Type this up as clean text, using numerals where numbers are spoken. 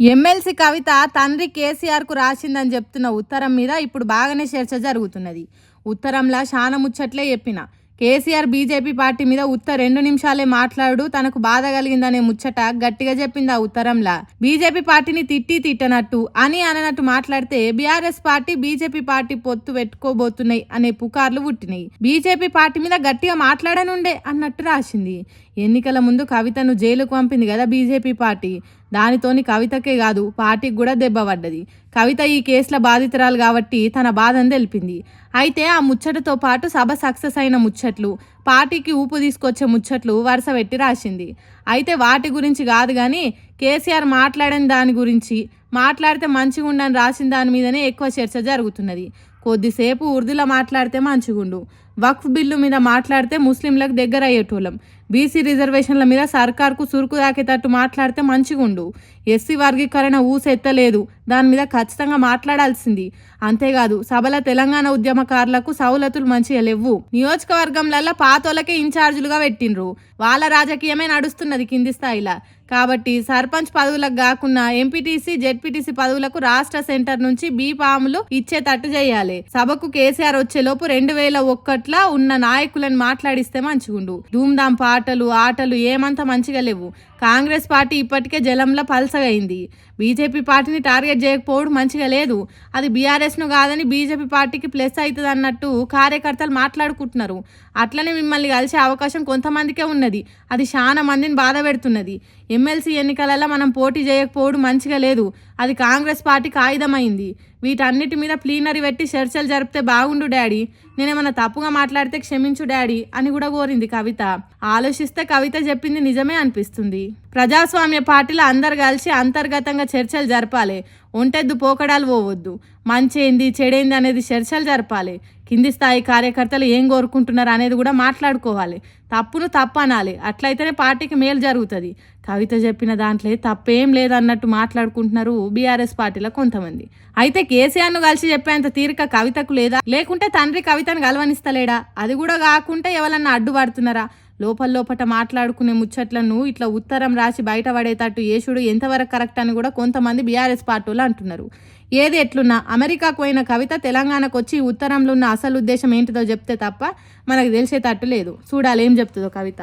MLC కవిత తండ్రి కేసీఆర్కు రాసిందని చెప్తున్న ఉత్తరం మీద ఇప్పుడు బాగానే చర్చ జరుగుతున్నది. ఉత్తరంలా శాన ముచ్చట్లే చెప్పిన కేసీఆర్ బీజేపీ పార్టీ మీద 2 నిమిషాలే మాట్లాడు తనకు బాధ కలిగిందనే ముచ్చట గట్టిగా చెప్పింది. ఆ ఉత్తరంలా బీజేపీ పార్టీని తిట్టనట్టు అని అననట్టు మాట్లాడితే బీఆర్ఎస్ పార్టీ బీజేపీ పార్టీ పొత్తు పెట్టుకోబోతున్నాయి అనే పుకార్లు పుట్టినాయి. బీజేపీ పార్టీ మీద గట్టిగా మాట్లాడనుండే అన్నట్టు రాసింది. ఎన్నికల ముందు కవితను జైలుకు పంపింది కదా బీజేపీ పార్టీ. దానితోని కవితకే కాదు పార్టీకి కూడా దెబ్బ పడ్డది. కవిత ఈ కేసుల బాధితురాలు కాబట్టి తన బాధను తెలిపింది. అయితే ఆ ముచ్చటతో పాటు సభ సక్సెస్ అయిన ముచ్చట్లు, పార్టీకి ఊపు తీసుకొచ్చే ముచ్చట్లు వరుస పెట్టి రాసింది. అయితే వాటి గురించి కాదు కానీ కేసీఆర్ మాట్లాడిన దాని గురించి, మాట్లాడితే మంచిగా ఉండని రాసిన దాని మీదనే ఎక్కువ చర్చ జరుగుతున్నది. కొద్దిసేపు ఉర్దూలో మాట్లాడితే మంచిగుండు, వక్ఫ్ బిల్లు మీద మాట్లాడితే ముస్లింలకు దగ్గర అయ్యేటోళ్ళం, బీసీ రిజర్వేషన్ల మీద సర్కార్కు సురుకు దాకేటట్టు మాట్లాడితే మంచిగుండు, ఎస్సీ వర్గీకరణ ఊసెత్తలేదు, దాని మీద ఖచ్చితంగా మాట్లాడాల్సింది. అంతేకాదు సభల తెలంగాణ ఉద్యమకారులకు సౌలతులు మంచిగా లేవు, నియోజకవర్గంలలో పాతోళ్ళకే ఇన్ఛార్జీలుగా పెట్టిండ్రు, వాళ్ళ రాజకీయమే నడుస్తున్నది కింది స్థాయిలో. కాబట్టి సర్పంచ్ పదవులకు కాకుండా ఎంపీటీసీ జెడ్పీటీసీ పదవులకు రాష్ట్ర సెంటర్ నుంచి బీఫాములు ఇచ్చేటట్టు చేయాలి. సభకు కేసీఆర్ వచ్చేలోపు 2001 ఉన్న నాయకులను మాట్లాడిస్తే మంచిగుండు. ధూమ్ధాం పాటలు ఆటలు ఏమంతా మంచిగా లేవు. కాంగ్రెస్ పార్టీ ఇప్పటికే జలంలో పల్సగైంది. బీజేపీ పార్టీని టార్గెట్ చేయకపోవడం మంచిగా లేదు. అది బీఆర్ఎస్ను కాదని బీజేపీ పార్టీకి ప్లస్ అవుతుంది అన్నట్టు కార్యకర్తలు మాట్లాడుకుంటున్నారు. అట్లనే మిమ్మల్ని కలిసే అవకాశం కొంతమందికే ఉన్నది, అది చాలా మందిని బాధ పెడుతున్నది. ఎమ్మెల్సీ ఎన్నికలలో మనం పోటీ చేయకపోవడం మంచిగా లేదు, అది కాంగ్రెస్ పార్టీకి ఆయుధమైంది. వీటన్నిటి మీద ప్లీనరీ పెట్టి చర్చలు జరిపితే బాగుండు డాడీ, నేనేమన్నా తప్పుగా మాట్లాడితే క్షమించు డాడీ అని కూడా కోరింది కవిత. ఆలోచిస్తే కవిత చెప్పింది నిజమే అనిపిస్తుంది. ప్రజాస్వామ్య పార్టీలో అందరు కలిసి అంతర్గతంగా చర్చలు జరపాలి, ఒంటెద్దు పోకడాలు పోవద్దు, మంచేంది చెడేంది అనేది చర్చలు జరపాలి. కింది స్థాయి కార్యకర్తలు ఏం కోరుకుంటున్నారు అనేది కూడా మాట్లాడుకోవాలి. తప్పును తప్పు అనాలి, అట్లయితేనే పార్టీకి మేలు జరుగుతుంది. కవిత చెప్పిన దాంట్లో తప్పేం లేదన్నట్టు మాట్లాడుకుంటున్నారు బీఆర్ఎస్ పార్టీలో కొంతమంది. అయితే కేసీఆర్ను కలిసి చెప్పేంత తీరిక కవితకు లేదా, లేకుంటే తండ్రి కవితను గలవనిస్తలేడా, అది కూడా కాకుంటే ఎవరన్నా అడ్డుపడుతున్నారా? లోపల మాట్లాడుకునే ముచ్చట్లను ఇట్లా ఉత్తరం రాసి బయటపడేటట్టు యేసుడు ఎంతవరకు కరెక్ట్ అని కూడా కొంతమంది బీఆర్ఎస్ పార్టీలు అంటున్నారు. ఏది ఎట్లున్నా అమెరికాకు పోయిన కవిత తెలంగాణకు వచ్చి ఉత్తరంలో ఉన్న అసలు ఉద్దేశం ఏంటిదో చెప్తే తప్ప మనకు తెలిసేటట్టు లేదు. చూడాలి ఏం చెప్తుందో కవిత.